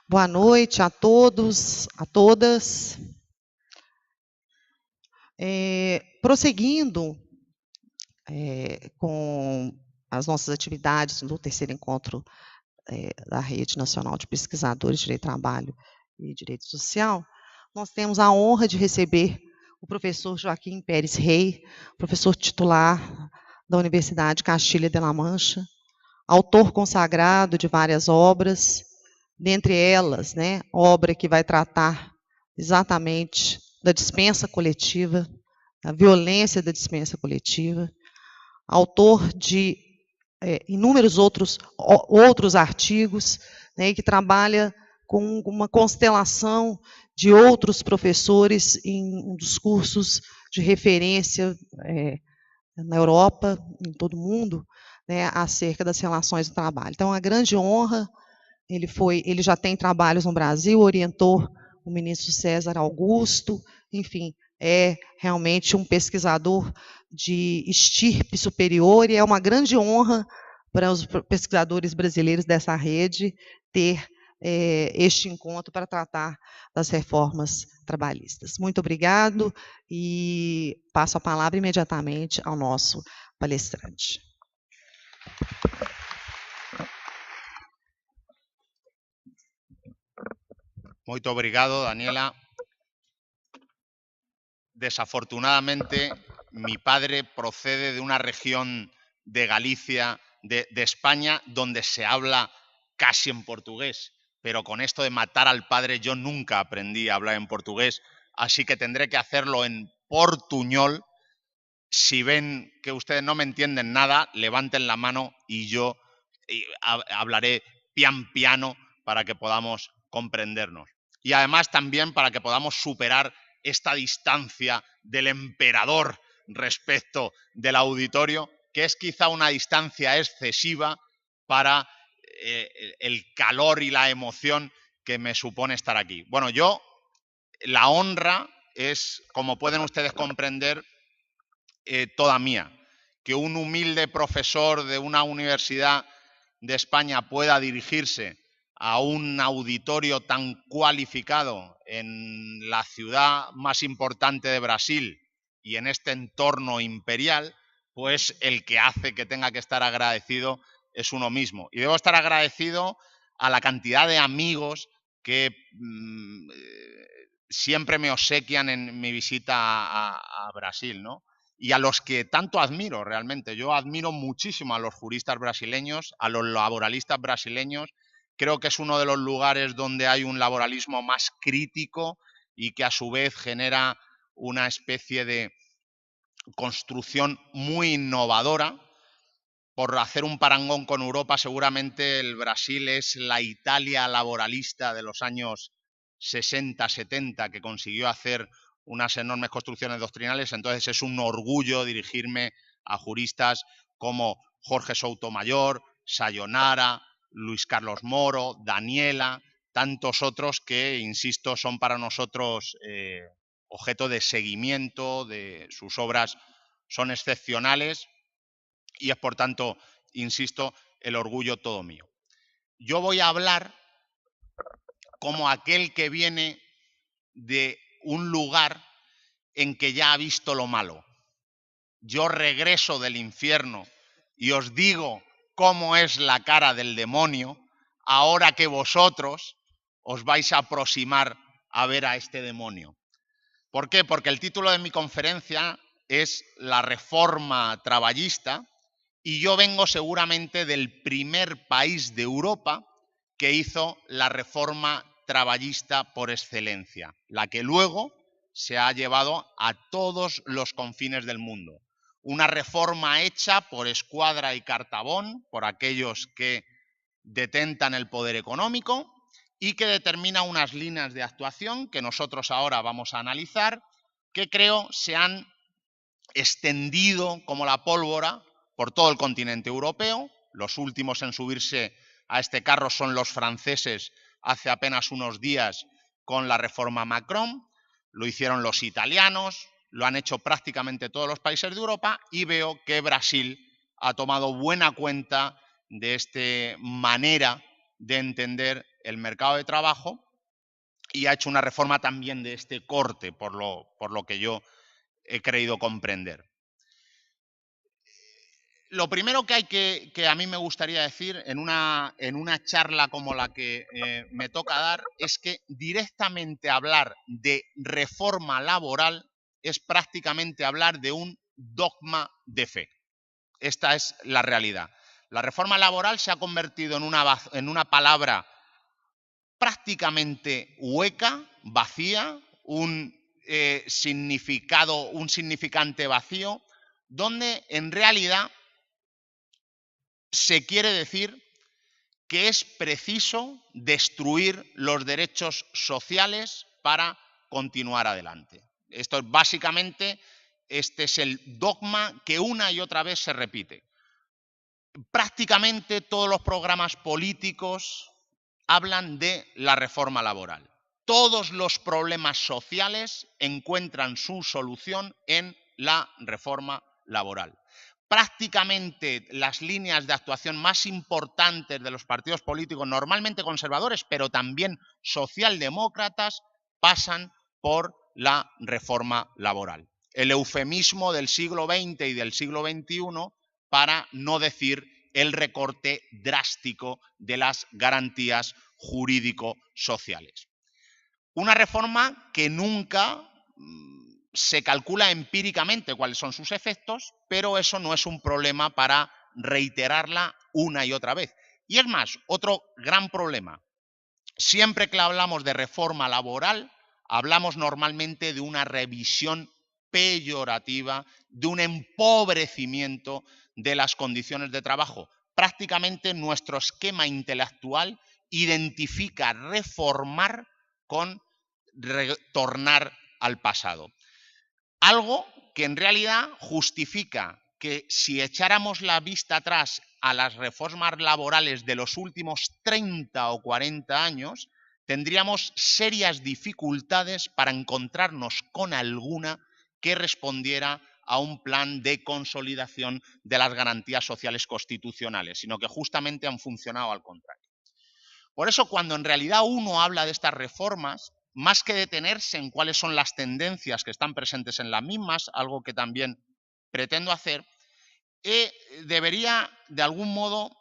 Boa noite a todos, a todas. Prosseguindo com as nossas atividades no terceiro encontro da Rede Nacional de Pesquisadores de Direito do Trabalho e Direito Social, nós temos a honra de receber o professor Joaquim Pérez Rey, professor titular da Universidade Castilha de La Mancha, autor consagrado de várias obras, dentre elas, obra que vai tratar exatamente da dispensa coletiva, da violência da dispensa coletiva, autor de inúmeros outros artigos, que trabalha com uma constelação de outros professores em um dos cursos de referência na Europa, em todo o mundo, acerca das relações do trabalho. Então, é uma grande honra. Ele já tem trabalhos no Brasil, orientou o ministro César Augusto, enfim, é realmente um pesquisador de estirpe superior, e é uma grande honra para os pesquisadores brasileiros dessa rede ter este encontro para tratar das reformas trabalhistas. Muito obrigado, e passo a palavra imediatamente ao nosso palestrante. Muito obrigado, Daniela. Desafortunadamente, mi padre procede de una región de Galicia, de España, donde se habla casi en portugués, pero con esto de matar al padre yo nunca aprendí a hablar en portugués, así que tendré que hacerlo en portuñol. Si ven que ustedes no me entienden nada, levanten la mano y yo hablaré piano para que podamos comprendernos. Y además también para que podamos superar esta distancia del emperador respecto del auditorio, que es quizá una distancia excesiva para el calor y la emoción que me supone estar aquí. Bueno, la honra es, como pueden ustedes comprender, toda mía. Que un humilde profesor de una universidad de España pueda dirigirse a un auditorio tan cualificado en la ciudad más importante de Brasil y en este entorno imperial, pues el que hace que tenga que estar agradecido es uno mismo. Y debo estar agradecido a la cantidad de amigos que siempre me obsequian en mi visita a Brasil, ¿no? Y a los que tanto admiro realmente. Yo admiro muchísimo a los juristas brasileños, a los laboralistas brasileños. Creo que es uno de los lugares donde hay un laboralismo más crítico y que a su vez genera una especie de construcción muy innovadora. Por hacer un parangón con Europa, seguramente el Brasil es la Italia laboralista de los años 60, 70, que consiguió hacer unas enormes construcciones doctrinales. Entonces es un orgullo dirigirme a juristas como Jorge Soutomayor, Sayonara, Luis Carlos Moro, Daniela, tantos otros que, insisto, son para nosotros objeto de seguimiento. Sus obras son excepcionales y es, por tanto, insisto, el orgullo todo mío. Yo voy a hablar como aquel que viene de un lugar en que ya ha visto lo malo. Yo regreso del infierno y os digo cómo es la cara del demonio ahora que vosotros os vais a aproximar a ver a este demonio. ¿Por qué? Porque el título de mi conferencia es La reforma traballista y yo vengo seguramente del primer país de Europa que hizo la reforma traballista por excelencia, la que luego se ha llevado a todos los confines del mundo. Una reforma hecha por Escuadra y Cartabón, por aquellos que detentan el poder económico, y que determina unas líneas de actuación que nosotros ahora vamos a analizar, que creo se han extendido como la pólvora por todo el continente europeo. Los últimos en subirse a este carro son los franceses hace apenas unos días con la reforma Macron, lo hicieron los italianos, lo han hecho prácticamente todos los países de Europa, y veo que Brasil ha tomado buena cuenta de esta manera de entender el mercado de trabajo y ha hecho una reforma también de este corte, por lo que yo he creído comprender. Lo primero que a mí me gustaría decir en una charla como la que me toca dar es que directamente hablar de reforma laboral es prácticamente hablar de un dogma de fe. Esta es la realidad. La reforma laboral se ha convertido en una palabra prácticamente hueca, vacía, un significante vacío, donde en realidad se quiere decir que es preciso destruir los derechos sociales para continuar adelante. Esto es básicamente, este es el dogma que una y otra vez se repite. Prácticamente todos los programas políticos hablan de la reforma laboral. Todos los problemas sociales encuentran su solución en la reforma laboral. Prácticamente las líneas de actuación más importantes de los partidos políticos, normalmente conservadores, pero también socialdemócratas, pasan por la reforma laboral. El eufemismo del siglo XX y del siglo XXI para no decir el recorte drástico de las garantías jurídico-sociales. Una reforma que nunca se calcula empíricamente cuáles son sus efectos, pero eso no es un problema para reiterarla una y otra vez. Y es más, otro gran problema. Siempre que hablamos de reforma laboral, hablamos normalmente de una revisión peyorativa, de un empobrecimiento de las condiciones de trabajo. Prácticamente nuestro esquema intelectual identifica reformar con retornar al pasado. Algo que en realidad justifica que si echáramos la vista atrás a las reformas laborales de los últimos 30 o 40 años, tendríamos serias dificultades para encontrarnos con alguna que respondiera a un plan de consolidación de las garantías sociales constitucionales, sino que justamente han funcionado al contrario. Por eso, cuando en realidad uno habla de estas reformas, más que detenerse en cuáles son las tendencias que están presentes en las mismas, algo que también pretendo hacer, debería de algún modo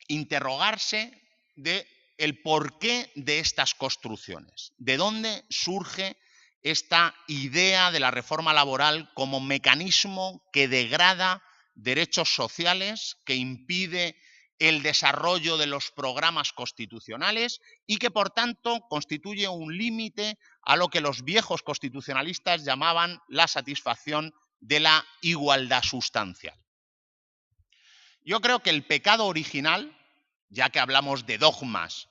interrogarse de el porqué de estas construcciones, de dónde surge esta idea de la reforma laboral como mecanismo que degrada derechos sociales, que impide el desarrollo de los programas constitucionales y que, por tanto, constituye un límite a lo que los viejos constitucionalistas llamaban la satisfacción de la igualdad sustancial. Yo creo que el pecado original, ya que hablamos de dogmas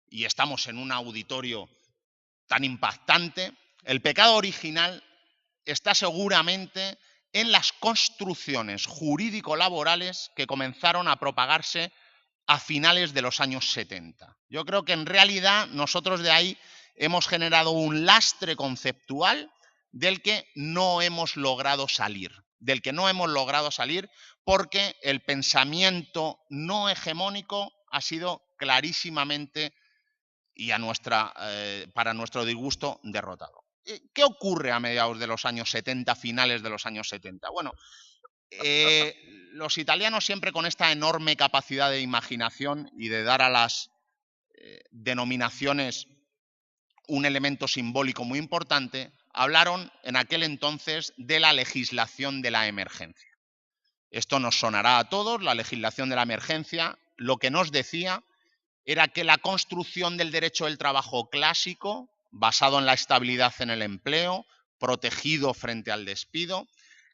y estamos en un auditorio tan impactante, el pecado original está seguramente en las construcciones jurídico-laborales que comenzaron a propagarse a finales de los años 70. Yo creo que en realidad nosotros de ahí hemos generado un lastre conceptual del que no hemos logrado salir, porque el pensamiento no hegemónico ha sido clarísimamente y para nuestro disgusto derrotado. ¿Qué ocurre a mediados de los años 70, finales de los años 70? Bueno, los italianos siempre con esta enorme capacidad de imaginación y de dar a las denominaciones un elemento simbólico muy importante, hablaron en aquel entonces de la legislación de la emergencia. Esto nos sonará a todos, la legislación de la emergencia, lo que nos decía era que la construcción del derecho del trabajo clásico, basado en la estabilidad en el empleo, protegido frente al despido,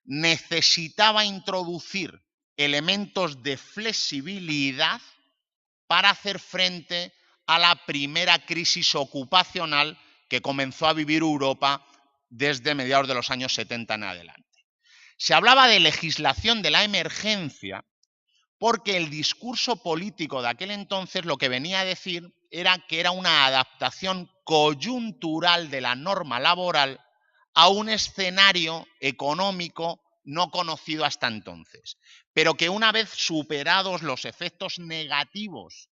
necesitaba introducir elementos de flexibilidad para hacer frente a la primera crisis ocupacional que comenzó a vivir Europa desde mediados de los años 70 en adelante. Se hablaba de legislación de la emergencia porque el discurso político de aquel entonces lo que venía a decir era que era una adaptación coyuntural de la norma laboral a un escenario económico no conocido hasta entonces, pero que una vez superados los efectos negativos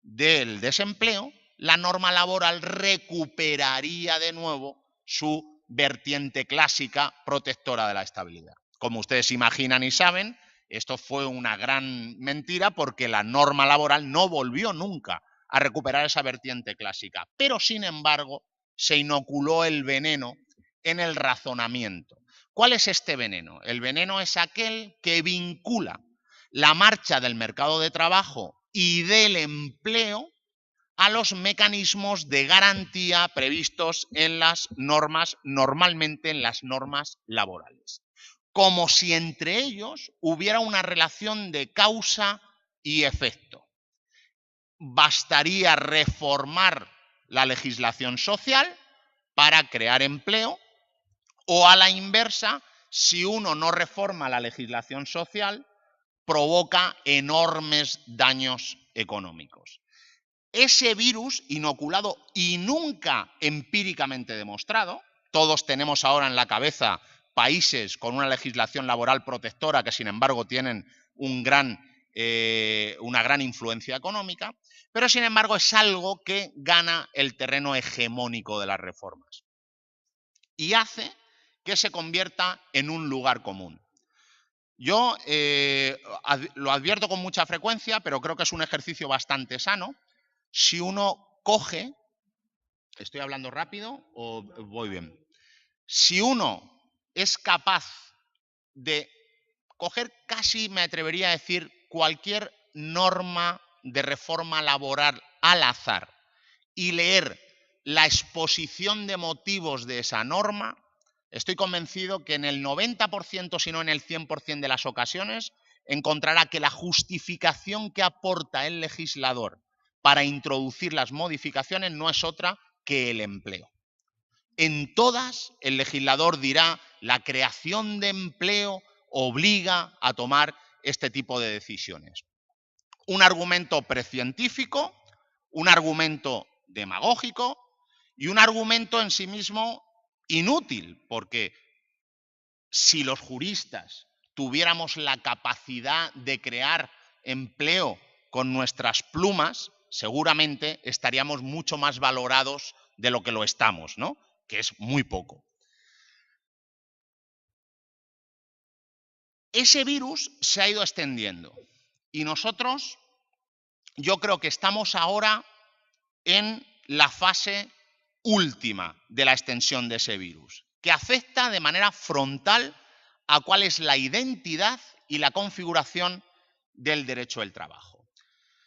del desempleo, la norma laboral recuperaría de nuevo su vertiente clásica protectora de la estabilidad. Como ustedes imaginan y saben, esto fue una gran mentira porque la norma laboral no volvió nunca a recuperar esa vertiente clásica. Pero, sin embargo, se inoculó el veneno en el razonamiento. ¿Cuál es este veneno? El veneno es aquel que vincula la marcha del mercado de trabajo y del empleo a los mecanismos de garantía previstos en las normas, normalmente en las normas laborales. Como si entre ellos hubiera una relación de causa y efecto. Bastaría reformar la legislación social para crear empleo, o a la inversa, si uno no reforma la legislación social, provoca enormes daños económicos. Ese virus inoculado y nunca empíricamente demostrado, todos tenemos ahora en la cabeza países con una legislación laboral protectora que sin embargo tienen una gran influencia económica, pero sin embargo es algo que gana el terreno hegemónico de las reformas y hace que se convierta en un lugar común. Yo lo advierto con mucha frecuencia, pero creo que es un ejercicio bastante sano. Si uno coge, ¿estoy hablando rápido o voy bien? Si uno es capaz de coger casi, me atrevería a decir, cualquier norma de reforma laboral al azar y leer la exposición de motivos de esa norma, estoy convencido que en el 90%, si no en el 100% de las ocasiones, encontrará que la justificación que aporta el legislador para introducir las modificaciones no es otra que el empleo. En todas, el legislador dirá la creación de empleo obliga a tomar este tipo de decisiones. Un argumento precientífico, un argumento demagógico y un argumento en sí mismo inútil, porque si los juristas tuviéramos la capacidad de crear empleo con nuestras plumas, seguramente estaríamos mucho más valorados de lo que lo estamos, ¿no? Que es muy poco. Ese virus se ha ido extendiendo y nosotros, yo creo que estamos ahora en la fase última de la extensión de ese virus, que afecta de manera frontal a cuál es la identidad y la configuración del derecho del trabajo.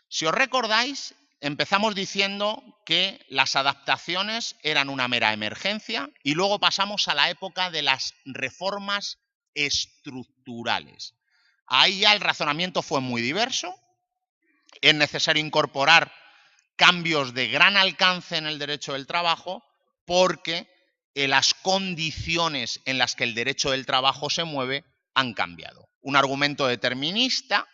Si os recordáis, empezamos diciendo que las adaptaciones eran una mera emergencia y luego pasamos a la época de las reformas estructurales. Ahí ya el razonamiento fue muy diverso. Es necesario incorporar cambios de gran alcance en el derecho del trabajo porque las condiciones en las que el derecho del trabajo se mueve han cambiado. Un argumento determinista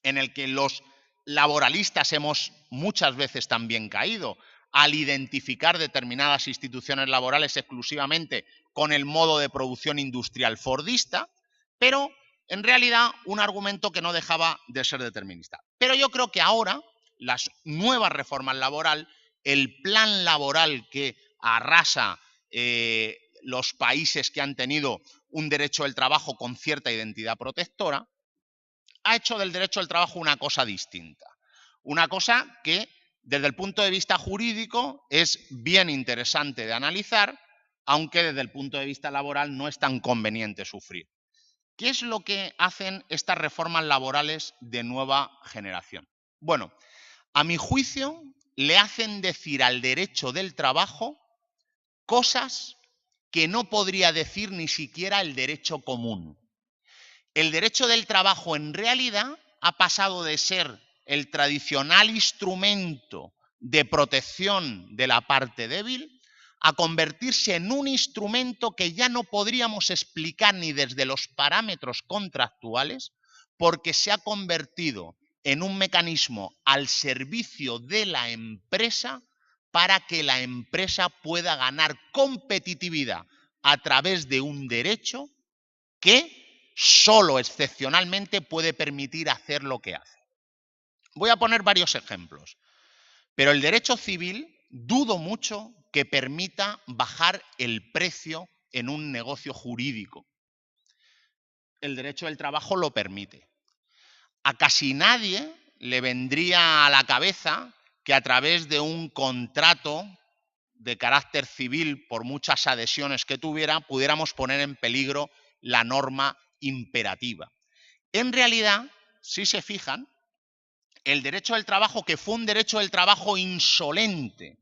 en el que los laboralistas hemos muchas veces también caído al identificar determinadas instituciones laborales exclusivamente con el modo de producción industrial fordista, pero en realidad un argumento que no dejaba de ser determinista. Pero yo creo que ahora las nuevas reformas laborales, el plan laboral que arrasa los países que han tenido un derecho del trabajo con cierta identidad protectora, ha hecho del derecho del trabajo una cosa distinta. Una cosa que, desde el punto de vista jurídico, es bien interesante de analizar, aunque desde el punto de vista laboral no es tan conveniente sufrir. ¿Qué es lo que hacen estas reformas laborales de nueva generación? Bueno, a mi juicio, le hacen decir al derecho del trabajo cosas que no podría decir ni siquiera el derecho común. El derecho del trabajo en realidad ha pasado de ser el tradicional instrumento de protección de la parte débil a convertirse en un instrumento que ya no podríamos explicar ni desde los parámetros contractuales, porque se ha convertido en un mecanismo al servicio de la empresa para que la empresa pueda ganar competitividad a través de un derecho que solo excepcionalmente puede permitir hacer lo que hace. Voy a poner varios ejemplos. Pero el derecho civil dudo mucho que permita bajar el precio en un negocio jurídico. El derecho del trabajo lo permite. A casi nadie le vendría a la cabeza que a través de un contrato de carácter civil, por muchas adhesiones que tuviera, pudiéramos poner en peligro la norma imperativa. En realidad, si se fijan, el derecho del trabajo, que fue un derecho del trabajo insolente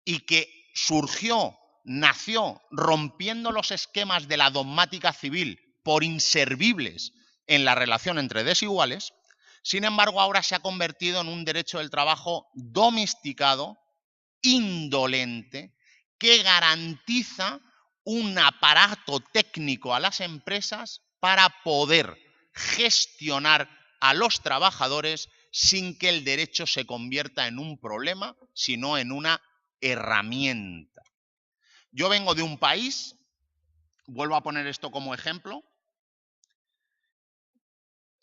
y que surgió, nació rompiendo los esquemas de la dogmática civil por inservibles en la relación entre desiguales, sin embargo ahora se ha convertido en un derecho del trabajo domesticado, indolente, que garantiza un aparato técnico a las empresas para poder gestionar a los trabajadores sin que el derecho se convierta en un problema, sino en una herramienta. Yo vengo de un país, vuelvo a poner esto como ejemplo,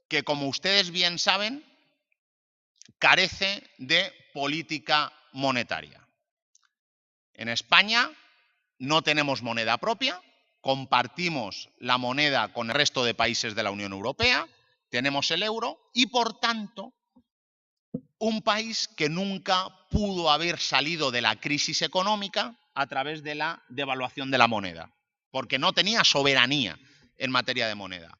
que como ustedes bien saben, carece de política monetaria. En España no tenemos moneda propia, compartimos la moneda con el resto de países de la Unión Europea, tenemos el euro y, por tanto, un país que nunca pudo haber salido de la crisis económica a través de la devaluación de la moneda, porque no tenía soberanía en materia de moneda.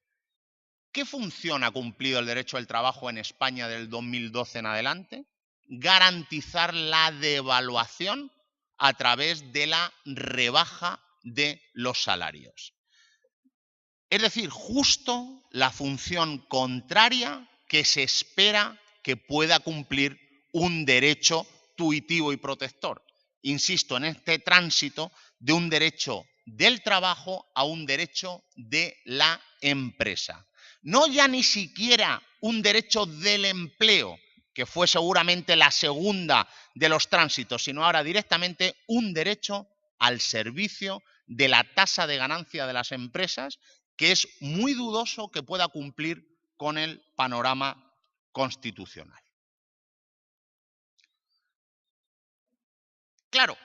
¿Qué función ha cumplido el derecho del trabajo en España del 2012 en adelante? Garantizar la devaluación a través de la rebaja de los salarios. Es decir, justo la función contraria que se espera que pueda cumplir un derecho tuitivo y protector. Insisto, en este tránsito de un derecho del trabajo a un derecho de la empresa. No ya ni siquiera un derecho del empleo, que fue seguramente la segunda de los tránsitos, sino ahora directamente un derecho al servicio de la tasa de ganancia de las empresas, que es muy dudoso que pueda cumplir con el panorama constitucional. Claro,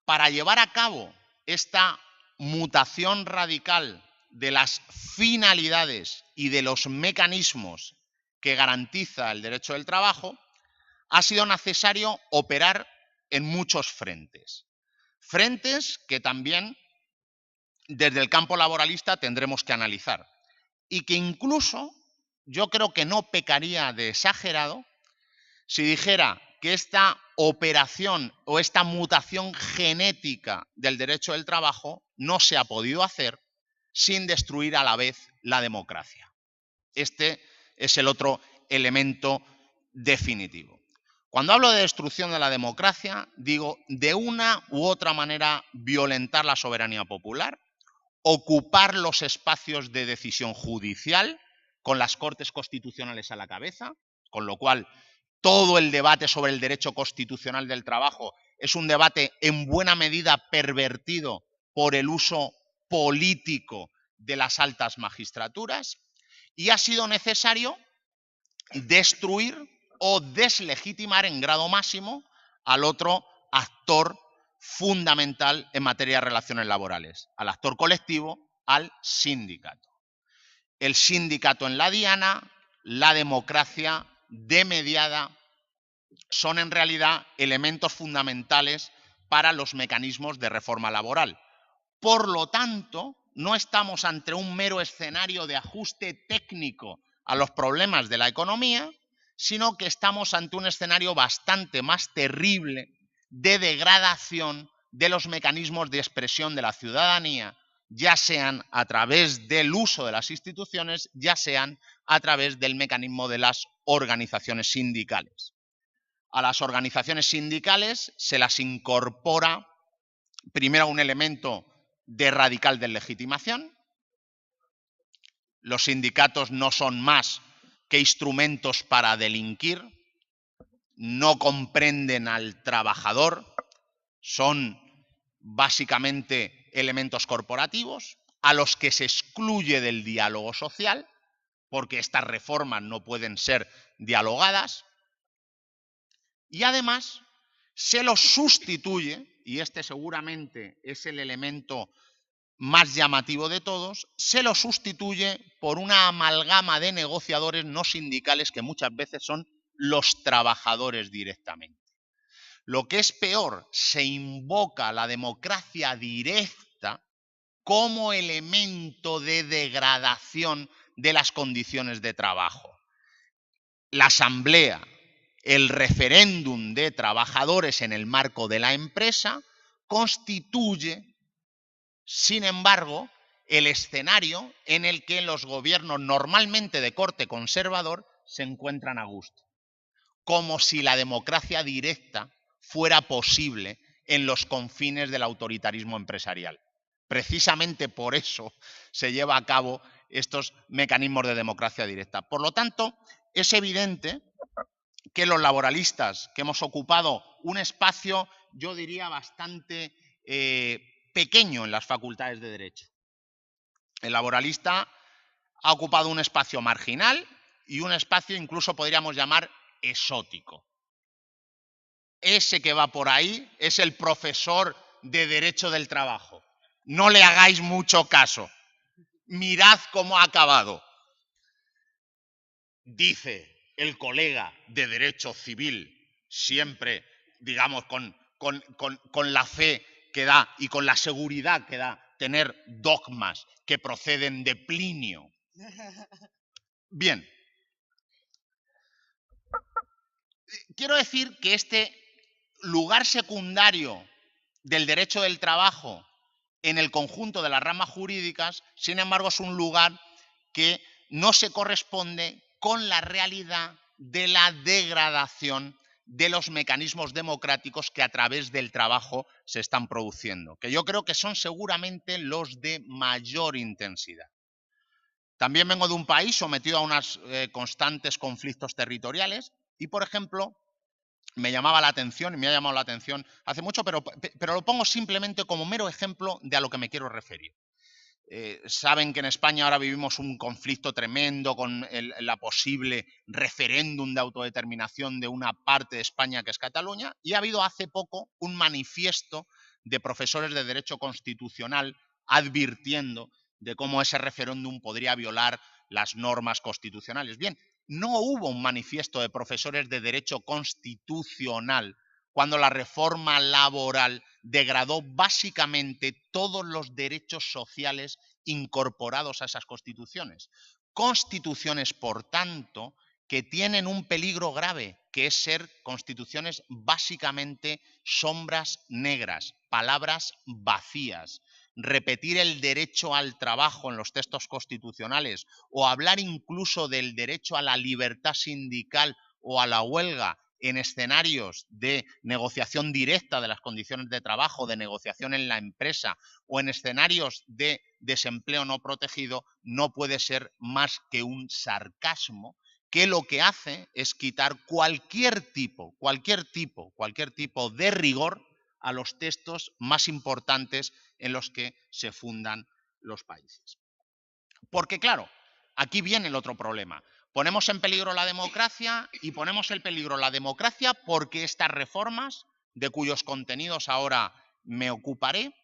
para llevar a cabo esta mutación radical de las finalidades y de los mecanismos que garantiza el derecho del trabajo, ha sido necesario operar en muchos frentes. Frentes que también desde el campo laboralista tendremos que analizar y que incluso yo creo que no pecaría de exagerado si dijera que esta operación o esta mutación genética del derecho del trabajo no se ha podido hacer sin destruir a la vez la democracia. Este es el otro elemento definitivo. Cuando hablo de destrucción de la democracia, digo de una u otra manera violentar la soberanía popular, ocupar los espacios de decisión judicial con las Cortes Constitucionales a la cabeza, con lo cual todo el debate sobre el derecho constitucional del trabajo es un debate en buena medida pervertido por el uso político de las altas magistraturas, y ha sido necesario destruir o deslegitimar en grado máximo al otro actor fundamental en materia de relaciones laborales, al actor colectivo, al sindicato. El sindicato en la diana, la democracia demediada, son en realidad elementos fundamentales para los mecanismos de reforma laboral. Por lo tanto, no estamos ante un mero escenario de ajuste técnico a los problemas de la economía, sino que estamos ante un escenario bastante más terrible de degradación de los mecanismos de expresión de la ciudadanía, ya sean a través del uso de las instituciones, ya sean a través del mecanismo de las organizaciones sindicales. A las organizaciones sindicales se las incorpora primero un elemento de radical deslegitimación. Los sindicatos no son más que instrumentos para delinquir, no comprenden al trabajador, son básicamente elementos corporativos a los que se excluye del diálogo social, porque estas reformas no pueden ser dialogadas. y además se los sustituye, y este seguramente es el elemento más llamativo de todos, se lo sustituye por una amalgama de negociadores no sindicales que muchas veces son los trabajadores directamente. Lo que es peor, se invoca la democracia directa como elemento de degradación de las condiciones de trabajo. La asamblea, el referéndum de trabajadores en el marco de la empresa, constituye, sin embargo, el escenario en el que los gobiernos normalmente de corte conservador se encuentran a gusto. Como si la democracia directa fuera posible en los confines del autoritarismo empresarial. Precisamente por eso se lleva a cabo estos mecanismos de democracia directa. Por lo tanto, es evidente que los laboralistas que hemos ocupado un espacio, yo diría, bastante pequeño en las facultades de Derecho. El laboralista ha ocupado un espacio marginal y un espacio incluso podríamos llamar exótico. Ese que va por ahí es el profesor de Derecho del Trabajo. No le hagáis mucho caso. Mirad cómo ha acabado. Dice el colega de Derecho Civil, siempre, digamos, con la fe que da y con la seguridad que da tener dogmas que proceden de Plinio. Bien. Quiero decir que este lugar secundario del derecho del trabajo en el conjunto de las ramas jurídicas, sin embargo, es un lugar que no se corresponde con la realidad de la degradación de los mecanismos democráticos que a través del trabajo se están produciendo, que yo creo que son seguramente los de mayor intensidad. También vengo de un país sometido a unos constantes conflictos territoriales y, por ejemplo, me llamaba la atención y me ha llamado la atención hace mucho, pero lo pongo simplemente como mero ejemplo de a lo que me quiero referir. Saben que en España ahora vivimos un conflicto tremendo con la posible referéndum de autodeterminación de una parte de España que es Cataluña, y ha habido hace poco un manifiesto de profesores de Derecho Constitucional advirtiendo de cómo ese referéndum podría violar las normas constitucionales. Bien, no hubo un manifiesto de profesores de Derecho Constitucional cuando la reforma laboral degradó básicamente todos los derechos sociales incorporados a esas constituciones. Constituciones, por tanto, que tienen un peligro grave, que es ser constituciones básicamente sombras negras, palabras vacías. Repetir el derecho al trabajo en los textos constitucionales o hablar incluso del derecho a la libertad sindical o a la huelga en escenarios de negociación directa de las condiciones de trabajo, de negociación en la empresa o en escenarios de desempleo no protegido, no puede ser más que un sarcasmo que lo que hace es quitar cualquier tipo de rigor a los textos más importantes en los que se fundan los países. Porque claro, aquí viene el otro problema. Ponemos en peligro la democracia y ponemos en peligro la democracia porque estas reformas, de cuyos contenidos ahora me ocuparé,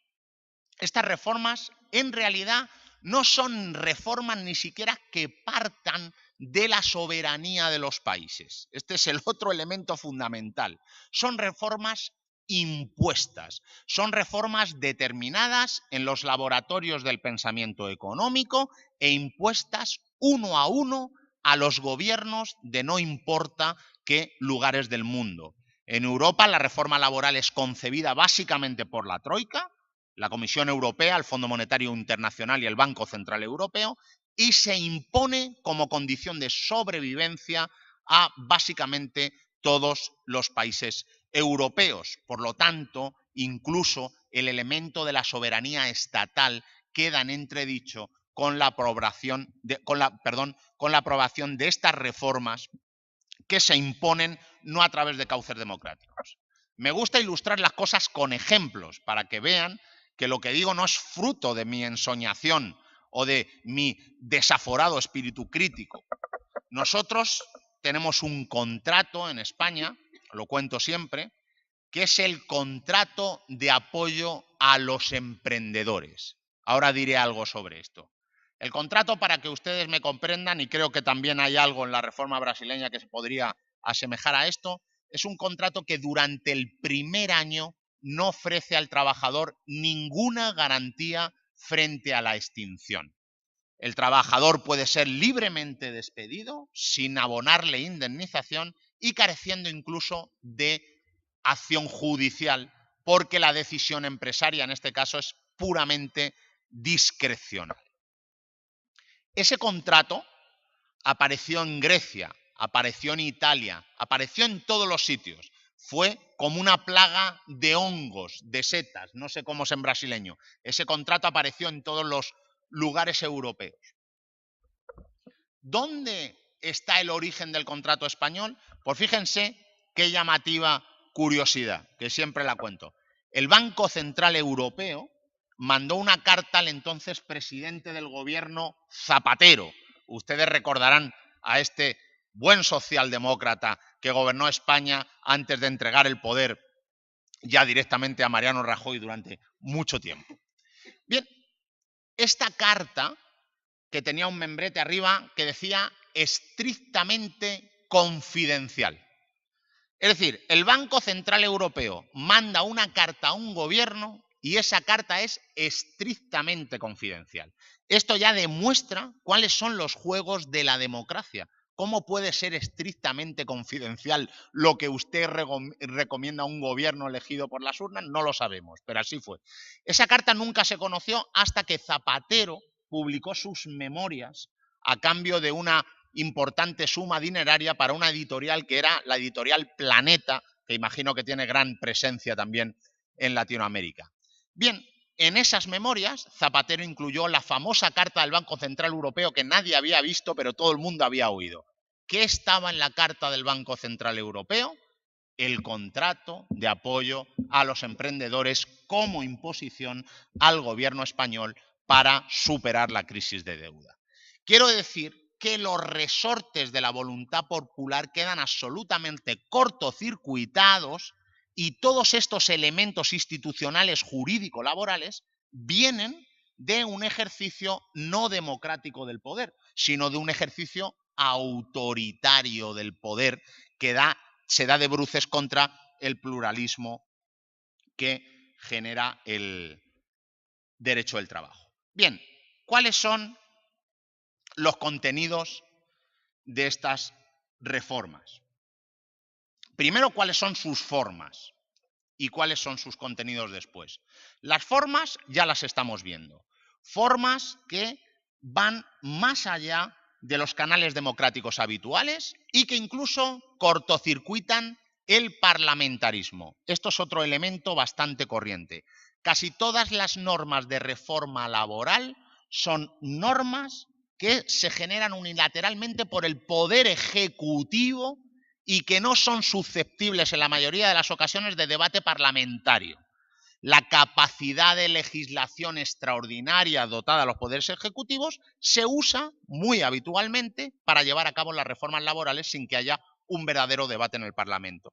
estas reformas en realidad no son reformas ni siquiera que partan de la soberanía de los países. Este es el otro elemento fundamental. Son reformas impuestas, son reformas determinadas en los laboratorios del pensamiento económico e impuestas uno a uno a los gobiernos de no importa qué lugares del mundo. En Europa la reforma laboral es concebida básicamente por la Troika, la Comisión Europea, el Fondo Monetario Internacional y el Banco Central Europeo, y se impone como condición de sobrevivencia a básicamente todos los países europeos. Por lo tanto, incluso el elemento de la soberanía estatal queda en entredicho con la aprobación de estas reformas que se imponen no a través de cauces democráticos. Me gusta ilustrar las cosas con ejemplos para que vean que lo que digo no es fruto de mi ensoñación o de mi desaforado espíritu crítico. Nosotros tenemos un contrato en España lo cuento siempre, que es el contrato de apoyo a los emprendedores. Ahora diré algo sobre esto. El contrato, para que ustedes me comprendan, y creo que también hay algo en la reforma brasileña que se podría asemejar a esto, es un contrato que durante el primer año no ofrece al trabajador ninguna garantía frente a la extinción. El trabajador puede ser libremente despedido sin abonarle indemnización y careciendo incluso de acción judicial, porque la decisión empresaria en este caso es puramente discrecional. Ese contrato apareció en Grecia, apareció en Italia, apareció en todos los sitios. Fue como una plaga de hongos, de setas, no sé cómo es en brasileño. Ese contrato apareció en todos los lugares europeos. ¿Dónde está el origen del contrato español? Pues fíjense qué llamativa curiosidad, que siempre la cuento. El Banco Central Europeo mandó una carta al entonces presidente del gobierno Zapatero. Ustedes recordarán a este buen socialdemócrata que gobernó España antes de entregar el poder ya directamente a Mariano Rajoy durante mucho tiempo. Bien, esta carta, que tenía un membrete arriba que decía estrictamente confidencial. Es decir, el Banco Central Europeo manda una carta a un gobierno y esa carta es estrictamente confidencial. Esto ya demuestra cuáles son los juegos de la democracia. ¿Cómo puede ser estrictamente confidencial lo que usted recomienda a un gobierno elegido por las urnas? No lo sabemos, pero así fue. Esa carta nunca se conoció hasta que Zapatero publicó sus memorias a cambio de una importante suma dineraria para una editorial que era la editorial Planeta, que imagino que tiene gran presencia también en Latinoamérica. Bien, en esas memorias Zapatero incluyó la famosa carta del Banco Central Europeo que nadie había visto, pero todo el mundo había oído. ¿Qué estaba en la carta del Banco Central Europeo? El contrato de apoyo a los emprendedores como imposición al gobierno español para superar la crisis de deuda. Quiero decir que los resortes de la voluntad popular quedan absolutamente cortocircuitados y todos estos elementos institucionales jurídico-laborales vienen de un ejercicio no democrático del poder, sino de un ejercicio autoritario del poder que se da de bruces contra el pluralismo que genera el derecho del trabajo. Bien, ¿cuáles son los contenidos de estas reformas? Primero, ¿cuáles son sus formas? ¿Y cuáles son sus contenidos después? Las formas ya las estamos viendo. Formas que van más allá de los canales democráticos habituales y que incluso cortocircuitan el parlamentarismo. Esto es otro elemento bastante corriente. Casi todas las normas de reforma laboral son normas que se generan unilateralmente por el poder ejecutivo y que no son susceptibles en la mayoría de las ocasiones de debate parlamentario. La capacidad de legislación extraordinaria dotada a los poderes ejecutivos se usa muy habitualmente para llevar a cabo las reformas laborales sin que haya un verdadero debate en el Parlamento,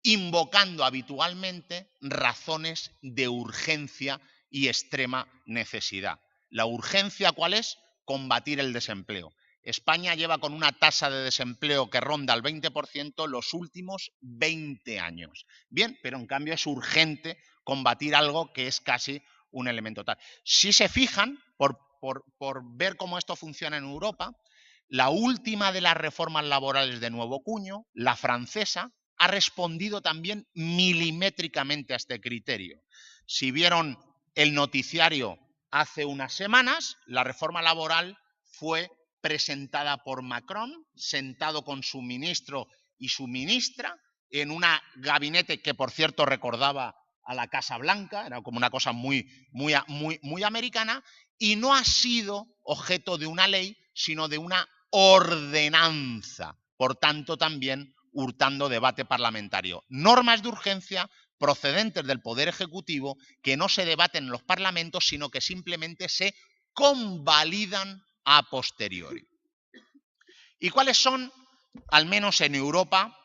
invocando habitualmente razones de urgencia y extrema necesidad. ¿La urgencia cuál es? Combatir el desempleo. España lleva con una tasa de desempleo que ronda el 20% los últimos 20 años. Bien, pero en cambio es urgente combatir algo que es casi un elemento tal. Si se fijan, por ver cómo esto funciona en Europa, la última de las reformas laborales de nuevo cuño, la francesa, ha respondido también milimétricamente a este criterio. Si vieron el noticiario hace unas semanas, la reforma laboral fue presentada por Macron, sentado con su ministro y su ministra, en un gabinete que, por cierto, recordaba a la Casa Blanca, era como una cosa muy americana, y no ha sido objeto de una ley, sino de una ordenanza. Por tanto, también hurtando debate parlamentario. Normas de urgencia procedentes del Poder Ejecutivo que no se debaten en los parlamentos, sino que simplemente se convalidan a posteriori. ¿Y cuáles son, al menos en Europa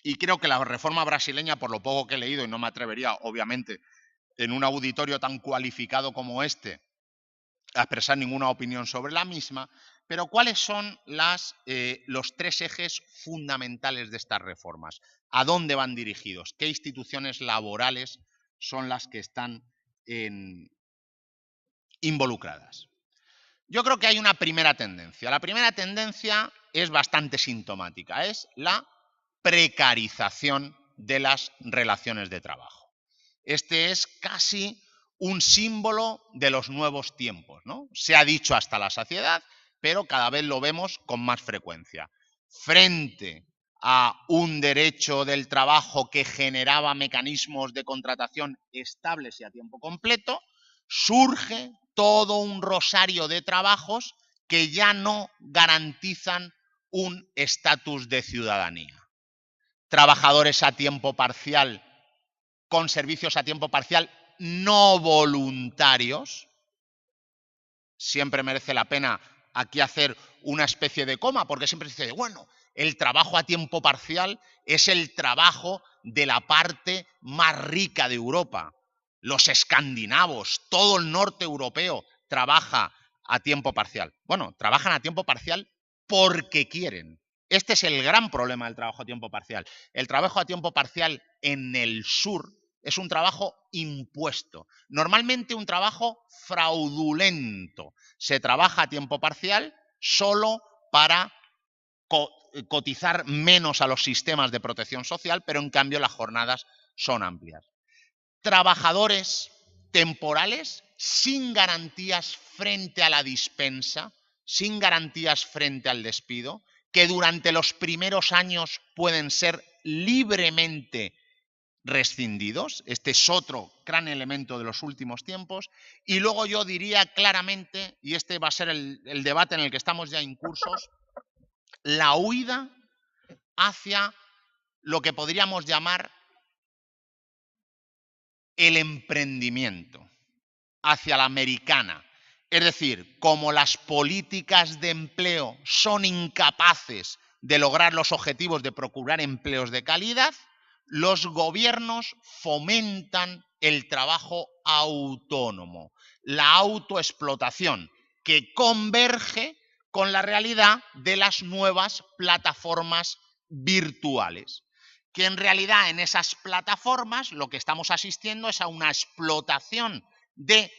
Y creo que la reforma brasileña, por lo poco que he leído, y no me atrevería, obviamente, en un auditorio tan cualificado como este, a expresar ninguna opinión sobre la misma, pero ¿cuáles son los tres ejes fundamentales de estas reformas? ¿A dónde van dirigidos? ¿Qué instituciones laborales son las que están involucradas? Yo creo que hay una primera tendencia. La primera tendencia es bastante sintomática, es la precarización de las relaciones de trabajo. Este es casi un símbolo de los nuevos tiempos, ¿no? Se ha dicho hasta la saciedad, pero cada vez lo vemos con más frecuencia. Frente a un derecho del trabajo que generaba mecanismos de contratación estables y a tiempo completo, surge todo un rosario de trabajos que ya no garantizan un estatus de ciudadanía. Trabajadores a tiempo parcial con servicios a tiempo parcial no voluntarios. Siempre merece la pena aquí hacer una especie de coma, porque siempre se dice, bueno, el trabajo a tiempo parcial es el trabajo de la parte más rica de Europa. Los escandinavos, todo el norte europeo trabaja a tiempo parcial. Bueno, trabajan a tiempo parcial porque quieren. Este es el gran problema del trabajo a tiempo parcial. El trabajo a tiempo parcial en el sur es un trabajo impuesto, normalmente un trabajo fraudulento. Se trabaja a tiempo parcial solo para cotizar menos a los sistemas de protección social, pero en cambio las jornadas son amplias. Trabajadores temporales sin garantías frente a la dispensa, sin garantías frente al despido, que durante los primeros años pueden ser libremente rescindidos. Este es otro gran elemento de los últimos tiempos. Y luego yo diría claramente, y este va a ser el debate en el que estamos ya incursos, la huida hacia lo que podríamos llamar el emprendimiento, hacia la americana. Es decir, como las políticas de empleo son incapaces de lograr los objetivos de procurar empleos de calidad, los gobiernos fomentan el trabajo autónomo, la autoexplotación, que converge con la realidad de las nuevas plataformas virtuales. Que en realidad en esas plataformas lo que estamos asistiendo es a una explotación de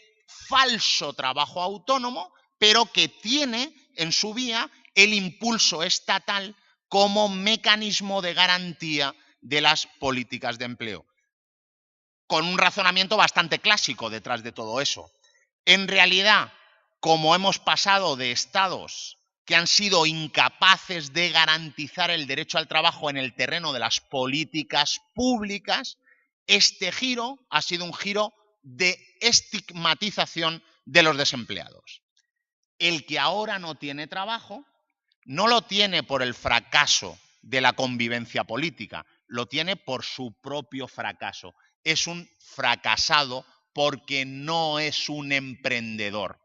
falso trabajo autónomo, pero que tiene en su vía el impulso estatal como mecanismo de garantía de las políticas de empleo. Con un razonamiento bastante clásico detrás de todo eso. En realidad, como hemos pasado de estados que han sido incapaces de garantizar el derecho al trabajo en el terreno de las políticas públicas, este giro ha sido un giro de estigmatización de los desempleados. El que ahora no tiene trabajo, no lo tiene por el fracaso de la convivencia política, lo tiene por su propio fracaso. Es un fracasado porque no es un emprendedor.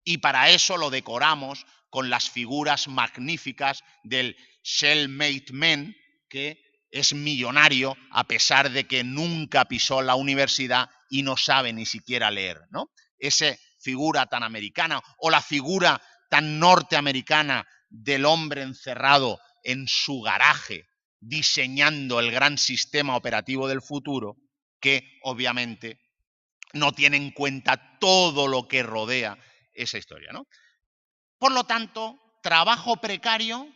Y para eso lo decoramos con las figuras magníficas del self-made man, que es millonario a pesar de que nunca pisó la universidad y no sabe ni siquiera leer, ¿no? Esa figura tan americana, o la figura tan norteamericana del hombre encerrado en su garaje diseñando el gran sistema operativo del futuro, que obviamente no tiene en cuenta todo lo que rodea esa historia, ¿no? Por lo tanto, trabajo precario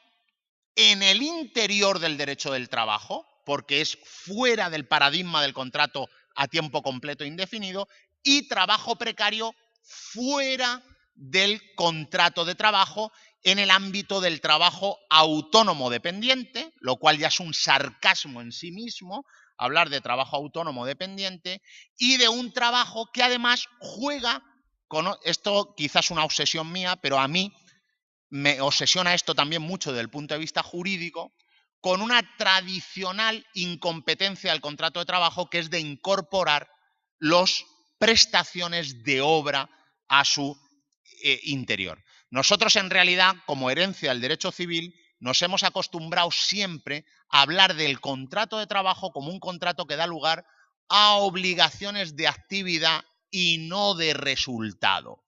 en el interior del derecho del trabajo, porque es fuera del paradigma del contrato a tiempo completo indefinido, y trabajo precario fuera del contrato de trabajo en el ámbito del trabajo autónomo dependiente, lo cual ya es un sarcasmo en sí mismo, hablar de trabajo autónomo dependiente, y de un trabajo que además juega con, esto quizás es una obsesión mía, pero a mí me obsesiona esto también mucho desde el punto de vista jurídico, con una tradicional incompetencia del contrato de trabajo, que es de incorporar las prestaciones de obra a su interior. Nosotros, en realidad, como herencia del derecho civil, nos hemos acostumbrado siempre a hablar del contrato de trabajo como un contrato que da lugar a obligaciones de actividad y no de resultado.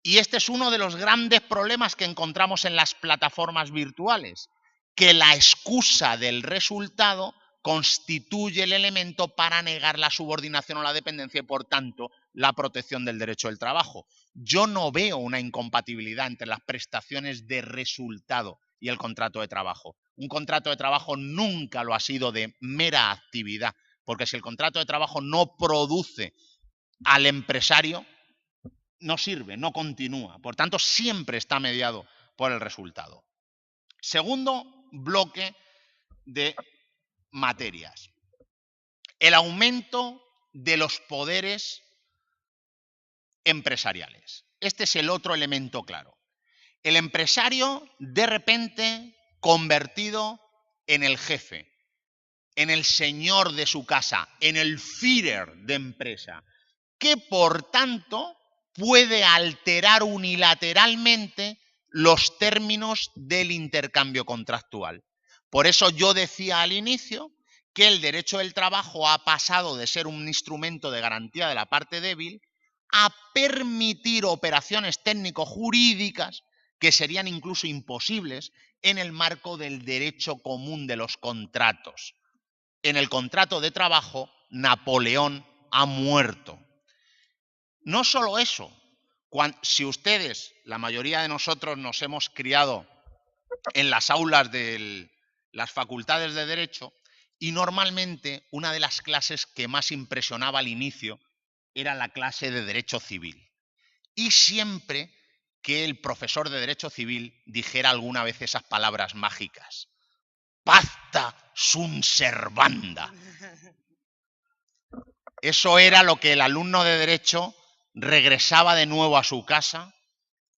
Y este es uno de los grandes problemas que encontramos en las plataformas virtuales, que la excusa del resultado constituye el elemento para negar la subordinación o la dependencia y, por tanto, la protección del derecho del trabajo. Yo no veo una incompatibilidad entre las prestaciones de resultado y el contrato de trabajo. Un contrato de trabajo nunca lo ha sido de mera actividad, porque si el contrato de trabajo no produce al empresario, no sirve, no continúa. Por tanto, siempre está mediado por el resultado. Segundo bloque de materias. El aumento de los poderes empresariales. Este es el otro elemento claro. El empresario, de repente, convertido en el jefe, en el señor de su casa, en el Führer de empresa, que por tanto puede alterar unilateralmente los términos del intercambio contractual. Por eso yo decía al inicio que el derecho del trabajo ha pasado de ser un instrumento de garantía de la parte débil a permitir operaciones técnico-jurídicas que serían incluso imposibles en el marco del derecho común de los contratos. En el contrato de trabajo, Napoleón ha muerto. No solo eso, si ustedes, la mayoría de nosotros nos hemos criado en las aulas de las facultades de Derecho, y normalmente una de las clases que más impresionaba al inicio era la clase de Derecho Civil. Y siempre que el profesor de Derecho Civil dijera alguna vez esas palabras mágicas: pacta sunt servanda. Eso era lo que el alumno de Derecho regresaba de nuevo a su casa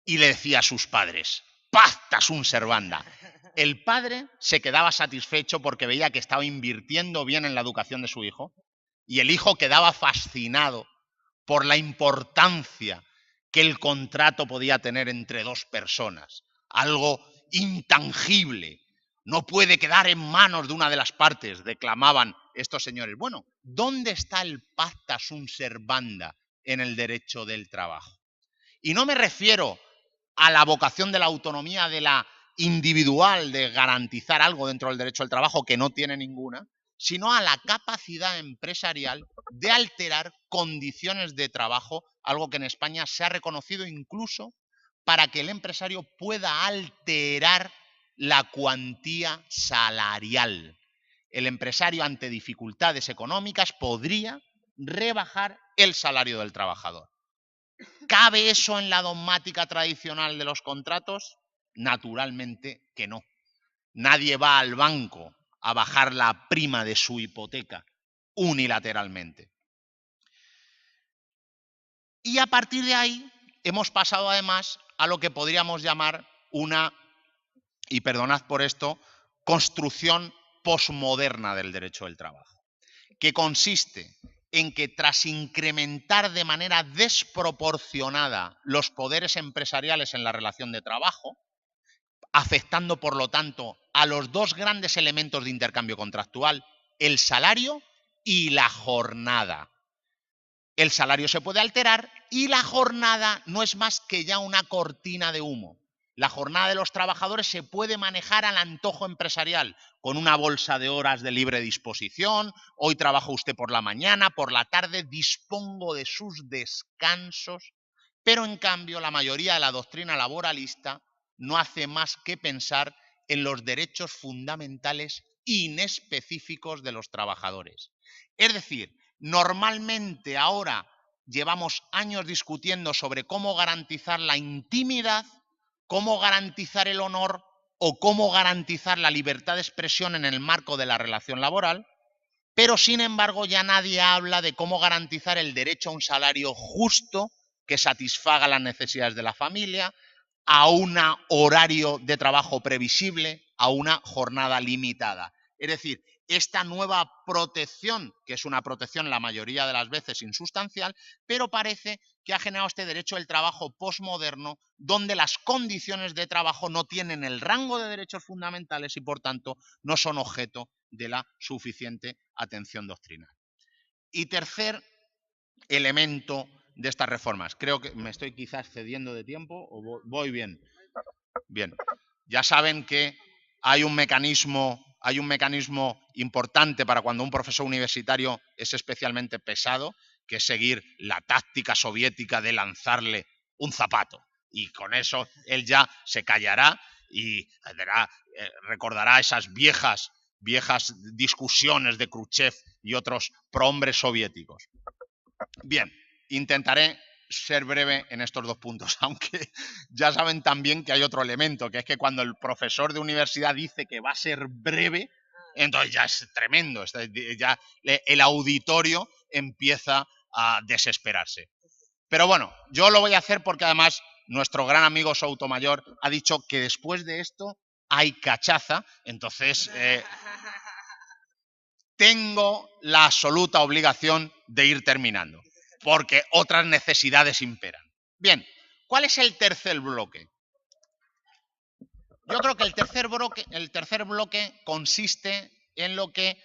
y le decía a sus padres: pacta sunt servanda. El padre se quedaba satisfecho porque veía que estaba invirtiendo bien en la educación de su hijo, y el hijo quedaba fascinado por la importancia que el contrato podía tener entre dos personas, algo intangible. No puede quedar en manos de una de las partes, declamaban estos señores. Bueno, ¿dónde está el pacta sunt servanda en el derecho del trabajo? Y no me refiero a la vocación de la autonomía de la individual de garantizar algo dentro del derecho al trabajo, que no tiene ninguna, sino a la capacidad empresarial de alterar condiciones de trabajo, algo que en España se ha reconocido incluso para que el empresario pueda alterar la cuantía salarial. El empresario, ante dificultades económicas, podría rebajar el salario del trabajador. ¿Cabe eso en la dogmática tradicional de los contratos? Naturalmente que no. Nadie va al banco a bajar la prima de su hipoteca unilateralmente. Y a partir de ahí hemos pasado además a lo que podríamos llamar una, y perdonad por esto, construcción posmoderna del derecho del trabajo, que consiste en que tras incrementar de manera desproporcionada los poderes empresariales en la relación de trabajo, afectando por lo tanto a los dos grandes elementos de intercambio contractual, el salario y la jornada. El salario se puede alterar y la jornada no es más que ya una cortina de humo. La jornada de los trabajadores se puede manejar al antojo empresarial, con una bolsa de horas de libre disposición. Hoy trabaja usted por la mañana, por la tarde, dispongo de sus descansos. Pero en cambio la mayoría de la doctrina laboralista no hace más que pensar en los derechos fundamentales inespecíficos de los trabajadores. Es decir, normalmente ahora llevamos años discutiendo sobre cómo garantizar la intimidad, cómo garantizar el honor o cómo garantizar la libertad de expresión en el marco de la relación laboral, pero sin embargo ya nadie habla de cómo garantizar el derecho a un salario justo que satisfaga las necesidades de la familia, a un horario de trabajo previsible, a una jornada limitada. Es decir, esta nueva protección, que es una protección la mayoría de las veces insustancial, pero parece que ha generado este derecho del trabajo posmoderno, donde las condiciones de trabajo no tienen el rango de derechos fundamentales y, por tanto, no son objeto de la suficiente atención doctrinal. Y tercer elemento de estas reformas. Creo que me estoy quizás cediendo de tiempo o voy bien. Bien. Ya saben que hay un mecanismo importante para cuando un profesor universitario es especialmente pesado, que es seguir la táctica soviética de lanzarle un zapato. Y con eso él ya se callará y recordará esas viejas discusiones de Khrushchev y otros prohombres soviéticos. Bien, intentaré ser breve en estos dos puntos, aunque ya saben también que hay otro elemento, que es que cuando el profesor de universidad dice que va a ser breve, entonces ya es tremendo, ya el auditorio empieza a desesperarse. Pero bueno, yo lo voy a hacer porque además nuestro gran amigo Soutomayor ha dicho que después de esto hay cachaza, entonces tengo la absoluta obligación de ir terminando, porque otras necesidades imperan. Bien, ¿cuál es el tercer bloque? Yo creo que el tercer bloque consiste en lo que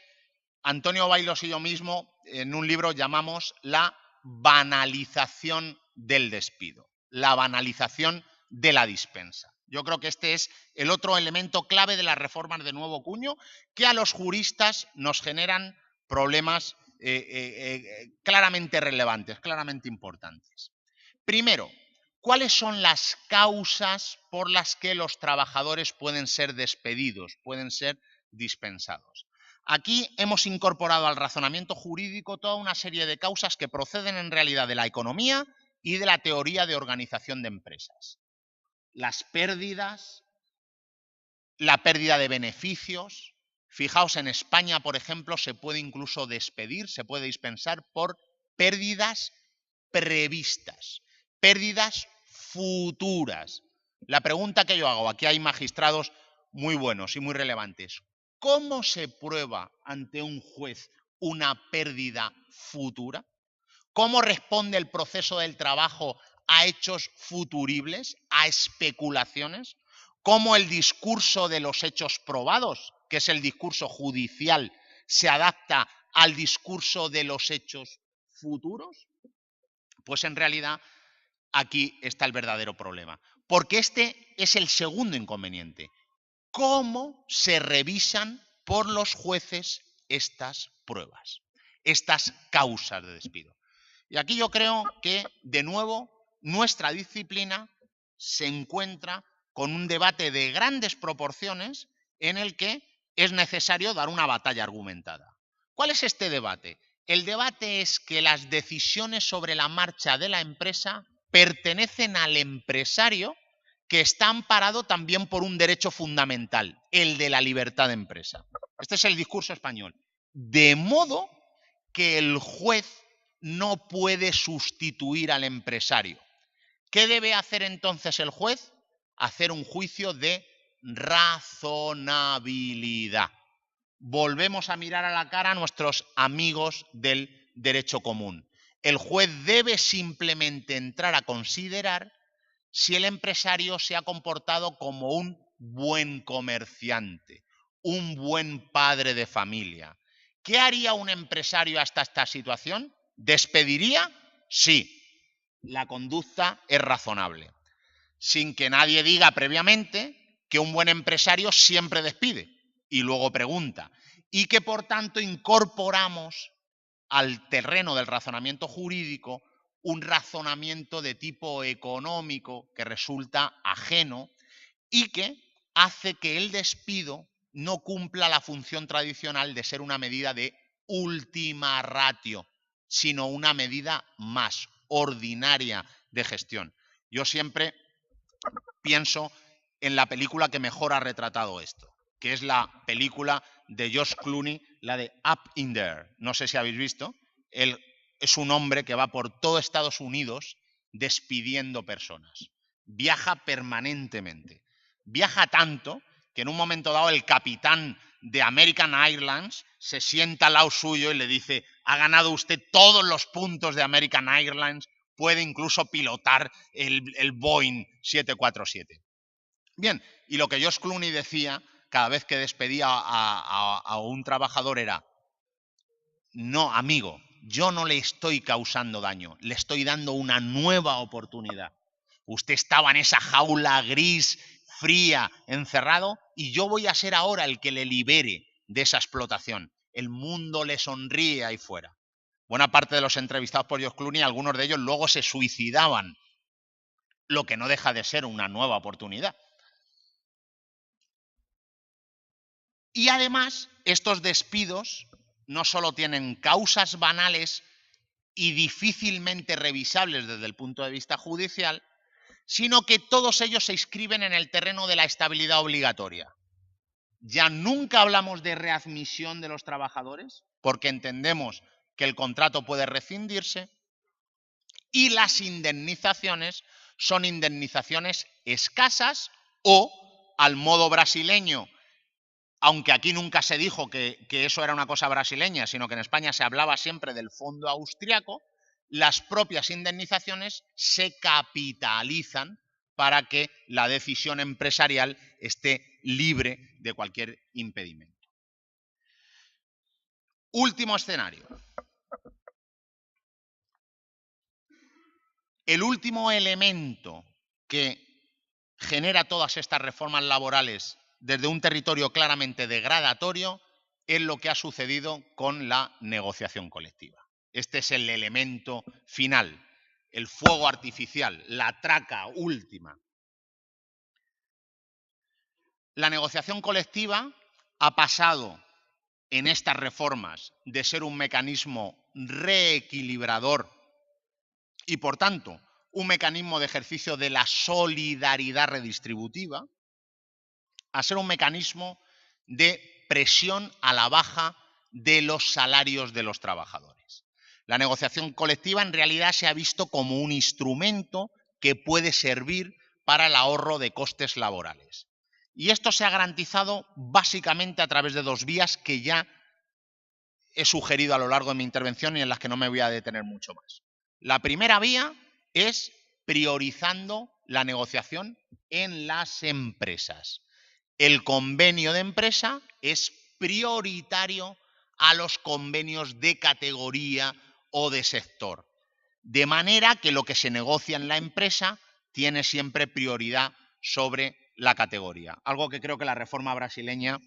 Antonio Bailos y yo mismo en un libro llamamos la banalización del despido, la banalización de la dispensa. Yo creo que este es el otro elemento clave de las reformas de nuevo cuño que a los juristas nos generan problemas claramente relevantes, claramente importantes. Primero, ¿cuáles son las causas por las que los trabajadores pueden ser despedidos, pueden ser dispensados? Aquí hemos incorporado al razonamiento jurídico toda una serie de causas que proceden en realidad de la economía y de la teoría de organización de empresas. Las pérdidas, la pérdida de beneficios. Fijaos, en España, por ejemplo, se puede incluso despedir, se puede dispensar por pérdidas previstas, pérdidas futuras. La pregunta que yo hago, aquí hay magistrados muy buenos y muy relevantes. ¿Cómo se prueba ante un juez una pérdida futura? ¿Cómo responde el proceso del trabajo a hechos futuribles, a especulaciones? ¿Cómo el discurso de los hechos probados, que es el discurso judicial, se adapta al discurso de los hechos futuros? Pues en realidad aquí está el verdadero problema, porque este es el segundo inconveniente. ¿Cómo se revisan por los jueces estas pruebas, estas causas de despido? Y aquí yo creo que, de nuevo, nuestra disciplina se encuentra con un debate de grandes proporciones en el que es necesario dar una batalla argumentada. ¿Cuál es este debate? El debate es que las decisiones sobre la marcha de la empresa pertenecen al empresario, que está amparado también por un derecho fundamental, el de la libertad de empresa. Este es el discurso español. De modo que el juez no puede sustituir al empresario. ¿Qué debe hacer entonces el juez? Hacer un juicio de razonabilidad. Volvemos a mirar a la cara a nuestros amigos del derecho común. El juez debe simplemente entrar a considerar si el empresario se ha comportado como un buen comerciante, un buen padre de familia. ¿Qué haría un empresario hasta esta situación? ¿Despediría? Sí. La conducta es razonable. Sin que nadie diga previamente que un buen empresario siempre despide y luego pregunta. Y que por tanto incorporamos al terreno del razonamiento jurídico un razonamiento de tipo económico que resulta ajeno y que hace que el despido no cumpla la función tradicional de ser una medida de última ratio, sino una medida más ordinaria de gestión. Yo siempre pienso en la película que mejor ha retratado esto, que es la película de George Clooney, la de Up in There. No sé si habéis visto. Él es un hombre que va por todo Estados Unidos despidiendo personas. Viaja permanentemente. Viaja tanto que en un momento dado el capitán de American Airlines se sienta al lado suyo y le dice: ha ganado usted todos los puntos de American Airlines, puede incluso pilotar el Boeing 747. Bien, y lo que George Clooney decía cada vez que despedía a un trabajador era: no, amigo, yo no le estoy causando daño, le estoy dando una nueva oportunidad. Usted estaba en esa jaula gris, fría, encerrado, y yo voy a ser ahora el que le libere de esa explotación. El mundo le sonríe ahí fuera. Buena parte de los entrevistados por George Clooney, algunos de ellos luego se suicidaban, lo que no deja de ser una nueva oportunidad. Y además, estos despidos no solo tienen causas banales y difícilmente revisables desde el punto de vista judicial, sino que todos ellos se inscriben en el terreno de la estabilidad obligatoria. Ya nunca hablamos de readmisión de los trabajadores, porque entendemos que el contrato puede rescindirse, y las indemnizaciones son indemnizaciones escasas o, al modo brasileño, aunque aquí nunca se dijo que eso era una cosa brasileña, sino que en España se hablaba siempre del fondo austriaco, las propias indemnizaciones se capitalizan para que la decisión empresarial esté libre de cualquier impedimento. Último escenario. El último elemento que genera todas estas reformas laborales desde un territorio claramente degradatorio es lo que ha sucedido con la negociación colectiva. Este es el elemento final, el fuego artificial, la traca última. La negociación colectiva ha pasado en estas reformas de ser un mecanismo reequilibrador y, por tanto, un mecanismo de ejercicio de la solidaridad redistributiva, a ser un mecanismo de presión a la baja de los salarios de los trabajadores. La negociación colectiva en realidad se ha visto como un instrumento que puede servir para el ahorro de costes laborales. Y esto se ha garantizado básicamente a través de dos vías que ya he sugerido a lo largo de mi intervención y en las que no me voy a detener mucho más. La primera vía es priorizando la negociación en las empresas. El convenio de empresa es prioritario a los convenios de categoría o de sector. De manera que lo que se negocia en la empresa tiene siempre prioridad sobre la categoría. Algo que creo que la reforma brasileña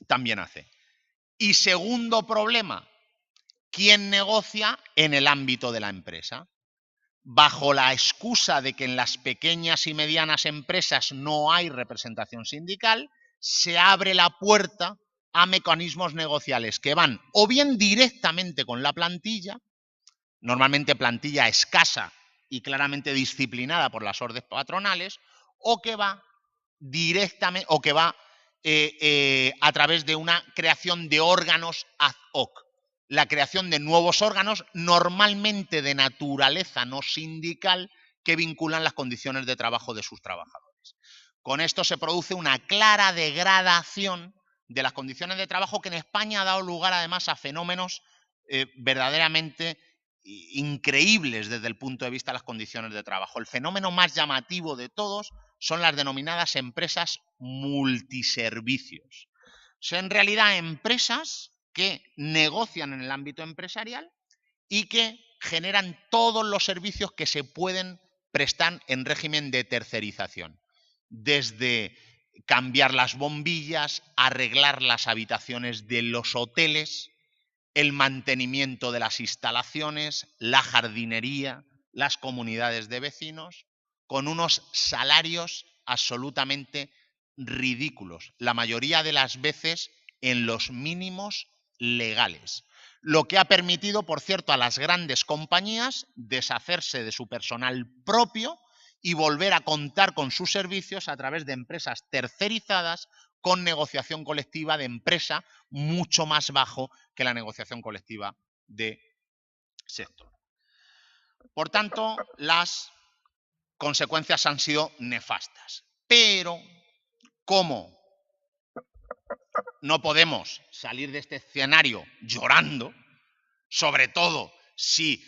también hace. Y segundo problema, ¿quién negocia en el ámbito de la empresa? Bajo la excusa de que en las pequeñas y medianas empresas no hay representación sindical, se abre la puerta a mecanismos negociales que van o bien directamente con la plantilla, normalmente plantilla escasa y claramente disciplinada por las órdenes patronales, o que va directamente o que va a través de una creación de órganos ad hoc. La creación de nuevos órganos, normalmente de naturaleza no sindical, que vinculan las condiciones de trabajo de sus trabajadores. Con esto se produce una clara degradación de las condiciones de trabajo que en España ha dado lugar además a fenómenos verdaderamente increíbles desde el punto de vista de las condiciones de trabajo. El fenómeno más llamativo de todos son las denominadas empresas multiservicios. Son en realidad empresas que negocian en el ámbito empresarial y que generan todos los servicios que se pueden prestar en régimen de tercerización. Desde cambiar las bombillas, arreglar las habitaciones de los hoteles, el mantenimiento de las instalaciones, la jardinería, las comunidades de vecinos, con unos salarios absolutamente ridículos, la mayoría de las veces en los mínimos legales. Lo que ha permitido, por cierto, a las grandes compañías deshacerse de su personal propio y volver a contar con sus servicios a través de empresas tercerizadas con negociación colectiva de empresa mucho más bajo que la negociación colectiva de sector. Por tanto, las consecuencias han sido nefastas. Pero, como no podemos salir de este escenario llorando, sobre todo si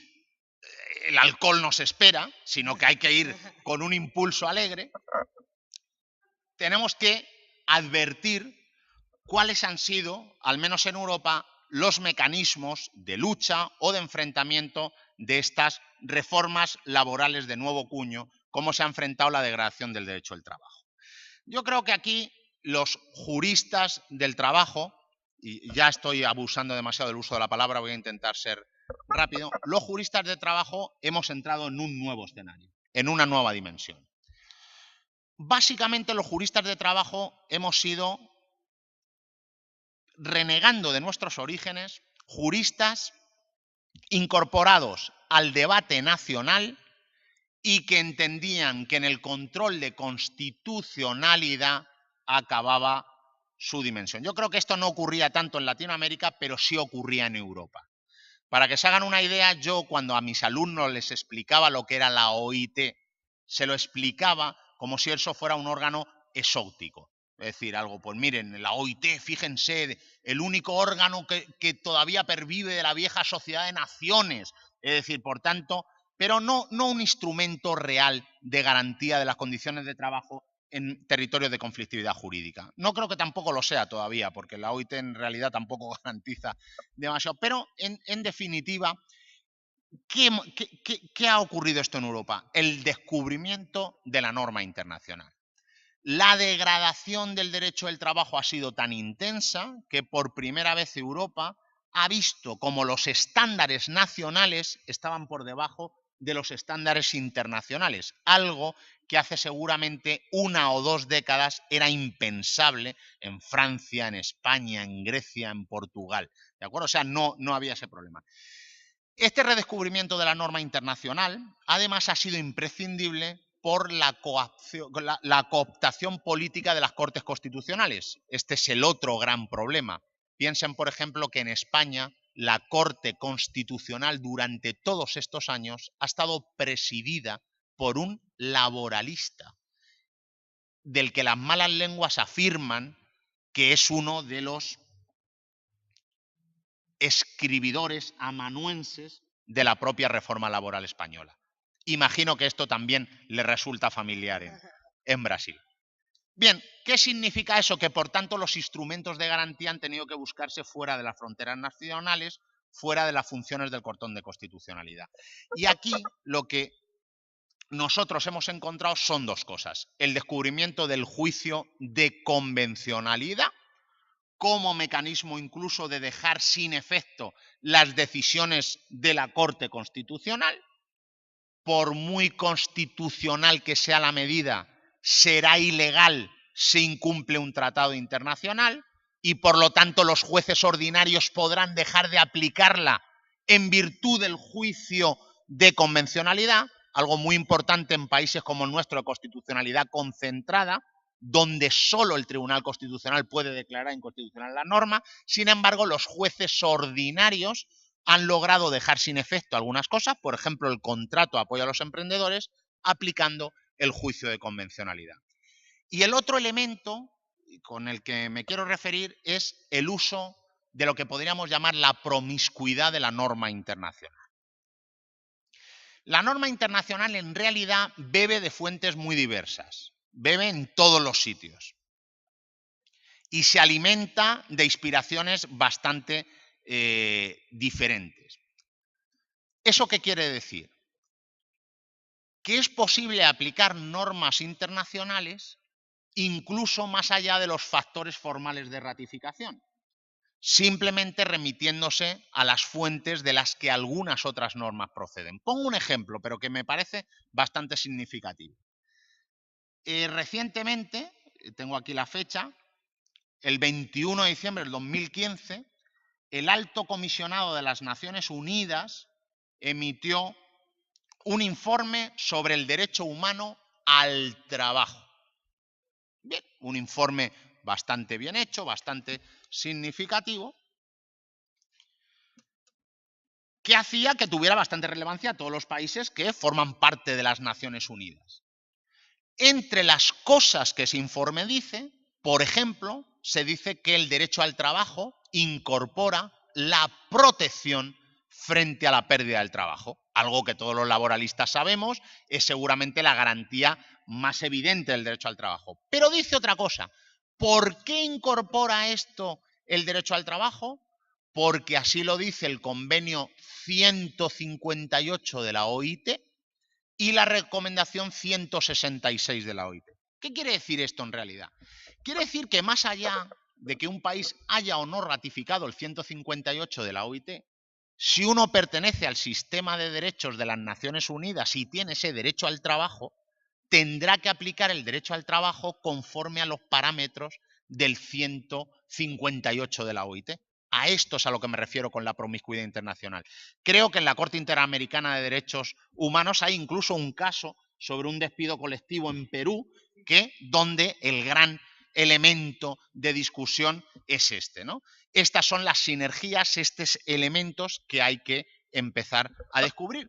el alcohol nos espera, sino que hay que ir con un impulso alegre. Tenemos que advertir cuáles han sido, al menos en Europa, los mecanismos de lucha o de enfrentamiento de estas reformas laborales de nuevo cuño, cómo se ha enfrentado la degradación del derecho del trabajo. Yo creo que aquí los juristas del trabajo, y ya estoy abusando demasiado del uso de la palabra, voy a intentar ser rápido, los juristas de trabajo hemos entrado en un nuevo escenario, en una nueva dimensión. Básicamente los juristas de trabajo hemos sido, renegando de nuestros orígenes, juristas incorporados al debate nacional y que entendían que en el control de constitucionalidad acababa su dimensión. Yo creo que esto no ocurría tanto en Latinoamérica, pero sí ocurría en Europa. Para que se hagan una idea, yo cuando a mis alumnos les explicaba lo que era la OIT, se lo explicaba como si eso fuera un órgano exótico. Es decir, algo, pues miren, la OIT, fíjense, el único órgano que todavía pervive de la vieja sociedad de naciones. Es decir, por tanto, pero no un instrumento real de garantía de las condiciones de trabajo en territorios de conflictividad jurídica. No creo que tampoco lo sea todavía, porque la OIT en realidad tampoco garantiza demasiado. Pero, en definitiva, ¿qué ha ocurrido esto en Europa? El descubrimiento de la norma internacional. La degradación del derecho del trabajo ha sido tan intensa que por primera vez Europa ha visto como los estándares nacionales estaban por debajo de los estándares internacionales, algo que hace seguramente 1 o 2 décadas era impensable en Francia, en España, en Grecia, en Portugal. ¿De acuerdo? O sea, no había ese problema. Este redescubrimiento de la norma internacional, además, ha sido imprescindible por la cooptación política de las Cortes Constitucionales. Este es el otro gran problema. Piensen, por ejemplo, que en España la Corte Constitucional durante todos estos años ha estado presidida por un laboralista, del que las malas lenguas afirman que es uno de los escribidores amanuenses de la propia reforma laboral española. Imagino que esto también le resulta familiar en Brasil. Bien, ¿qué significa eso? Que por tanto los instrumentos de garantía han tenido que buscarse fuera de las fronteras nacionales, fuera de las funciones del cordón de constitucionalidad. Y aquí lo que nosotros hemos encontrado son 2 cosas. El descubrimiento del juicio de convencionalidad, como mecanismo incluso de dejar sin efecto las decisiones de la Corte Constitucional. Por muy constitucional que sea la medida, será ilegal si incumple un tratado internacional y por lo tanto los jueces ordinarios podrán dejar de aplicarla en virtud del juicio de convencionalidad, algo muy importante en países como el nuestro de constitucionalidad concentrada, donde solo el Tribunal Constitucional puede declarar inconstitucional la norma. Sin embargo, los jueces ordinarios han logrado dejar sin efecto algunas cosas, por ejemplo, el contrato de apoyo a los emprendedores, aplicando el juicio de convencionalidad. Y el otro elemento con el que me quiero referir es el uso de lo que podríamos llamar la promiscuidad de la norma internacional. La norma internacional en realidad bebe de fuentes muy diversas, bebe en todos los sitios y se alimenta de inspiraciones bastante diferentes. ¿Eso qué quiere decir? Que es posible aplicar normas internacionales incluso más allá de los factores formales de ratificación, simplemente remitiéndose a las fuentes de las que algunas otras normas proceden. Pongo un ejemplo, pero que me parece bastante significativo. Recientemente, tengo aquí la fecha, el 21 de diciembre del 2015, el Alto Comisionado de las Naciones Unidas emitió un informe sobre el derecho humano al trabajo. Bien, un informe bastante bien hecho, bastante significativo, que hacía que tuviera bastante relevancia a todos los países que forman parte de las Naciones Unidas. Entre las cosas que ese informe dice, Por ejemplo, se dice que el derecho al trabajo incorpora la protección frente a la pérdida del trabajo. Algo que todos los laboralistas sabemos, es seguramente la garantía más evidente del derecho al trabajo. Pero dice otra cosa. ¿Por qué incorpora esto el derecho al trabajo? Porque así lo dice el convenio 158 de la OIT y la recomendación 166 de la OIT. ¿Qué quiere decir esto en realidad? Quiere decir que más allá de que un país haya o no ratificado el 158 de la OIT, si uno pertenece al sistema de derechos de las Naciones Unidas y tiene ese derecho al trabajo, tendrá que aplicar el derecho al trabajo conforme a los parámetros del 158 de la OIT. A esto es a lo que me refiero con la promiscuidad internacional. Creo que en la Corte Interamericana de Derechos Humanos hay incluso un caso sobre un despido colectivo en Perú, donde el gran elemento de discusión es este, ¿no? Estas son las sinergias, estos elementos que hay que empezar a descubrir,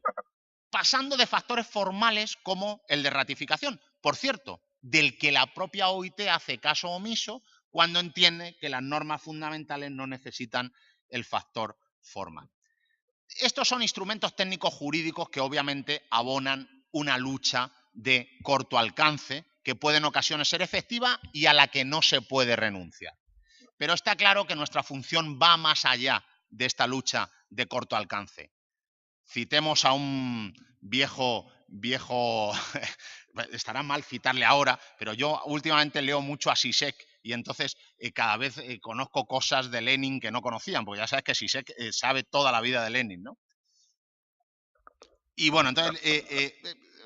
pasando de factores formales como el de ratificación. Por cierto, del que la propia OIT hace caso omiso cuando entiende que las normas fundamentales no necesitan el factor formal. Estos son instrumentos técnicos jurídicos que obviamente abonan una lucha de corto alcance que puede en ocasiones ser efectiva y a la que no se puede renunciar. Pero está claro que nuestra función va más allá de esta lucha de corto alcance. Citemos a un viejo, estará mal citarle ahora, pero yo últimamente leo mucho a Zizek y entonces cada vez conozco cosas de Lenin que no conocían, porque ya sabes que Zizek sabe toda la vida de Lenin, ¿no? Y bueno, entonces,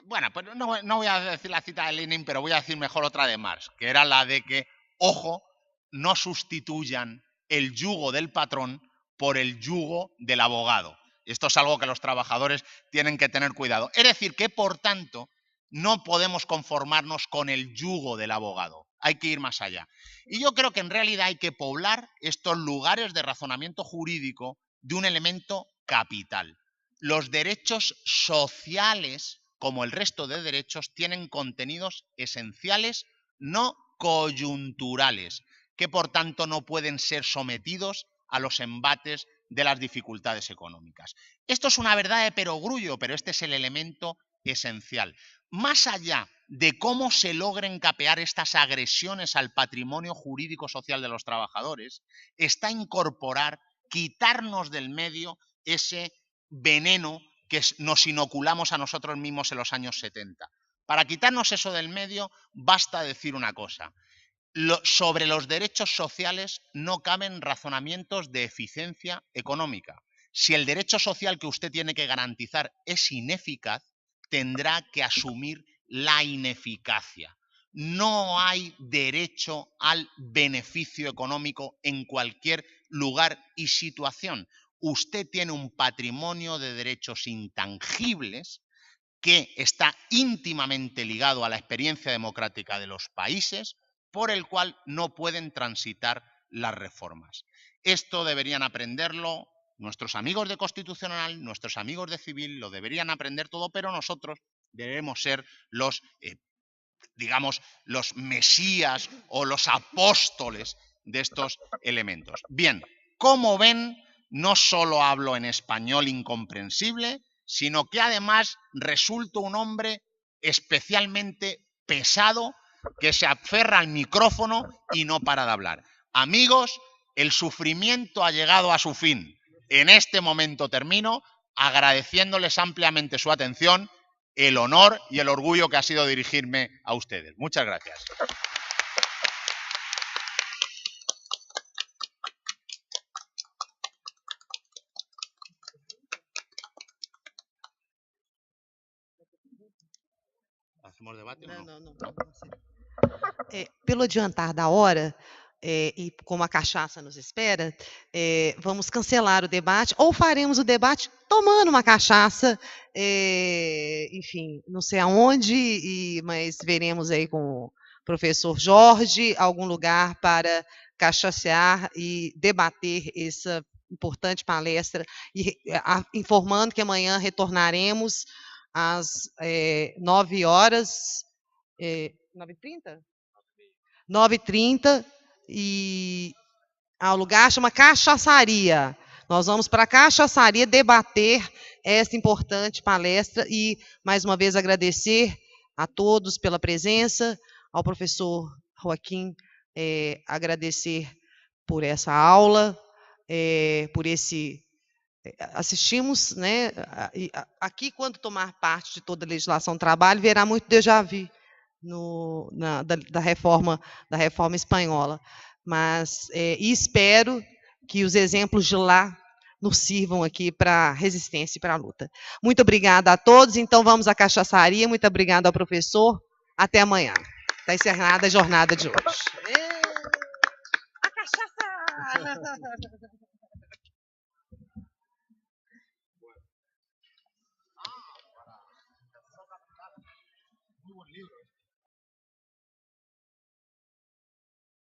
bueno, pues no voy a decir la cita de Lenin, pero voy a decir mejor otra de Marx, que era la de que, ojo, no sustituyan el yugo del patrón por el yugo del abogado. Esto es algo que los trabajadores tienen que tener cuidado. Es decir, que por tanto no podemos conformarnos con el yugo del abogado. Hay que ir más allá. Y yo creo que en realidad hay que poblar estos lugares de razonamiento jurídico de un elemento capital. Los derechos sociales, como el resto de derechos, tienen contenidos esenciales, no coyunturales, que por tanto no pueden ser sometidos a los embates de las dificultades económicas. Esto es una verdad de perogrullo, pero este es el elemento esencial. Más allá de cómo se logren capear estas agresiones al patrimonio jurídico social de los trabajadores, está incorporar, quitarnos del medio ese veneno que nos inoculamos a nosotros mismos en los años 70. Para quitarnos eso del medio, basta decir una cosa. Sobre los derechos sociales no caben razonamientos de eficiencia económica. Si el derecho social que usted tiene que garantizar es ineficaz, tendrá que asumir la ineficacia. No hay derecho al beneficio económico en cualquier lugar y situación. Usted tiene un patrimonio de derechos intangibles que está íntimamente ligado a la experiencia democrática de los países, por el cual no pueden transitar las reformas. Esto deberían aprenderlo nuestros amigos de Constitucional, nuestros amigos de Civil, lo deberían aprender todo, pero nosotros debemos ser los, digamos, los mesías o los apóstoles de estos elementos. Bien, como ven, no solo hablo en español incomprensible, sino que además resulto un hombre especialmente pesado que se aferra al micrófono y no para de hablar. Amigos, el sufrimiento ha llegado a su fin. En este momento termino agradeciéndoles ampliamente su atención, el honor y el orgullo que ha sido dirigirme a ustedes. Muchas gracias. ¿Hacemos debate o no? Não. Pelo adiantar da hora, e como a cachaça nos espera, vamos cancelar o debate ou faremos o debate tomando uma cachaça, enfim, não sei aonde, mas veremos aí com o professor Jorge algum lugar para cachacear e debater essa importante palestra, e informando que amanhã retornaremos às 9h, 9h30? 9h30, e o lugar chama Cachaçaria. Nós vamos para a Cachaçaria debater esta importante palestra e, mais uma vez, agradecer a todos pela presença, ao professor Joaquim, agradecer por essa aula, por esse... Assistimos, né? Aqui, quando tomar parte de toda a legislação do trabalho, verá muito déjà vu da reforma espanhola. Mas e espero que os exemplos de lá nos sirvam aqui para a resistência e para a luta. Muito obrigada a todos. Então, vamos à cachaçaria. Muito obrigada ao professor. Até amanhã. Está encerrada a jornada de hoje. A cachaça!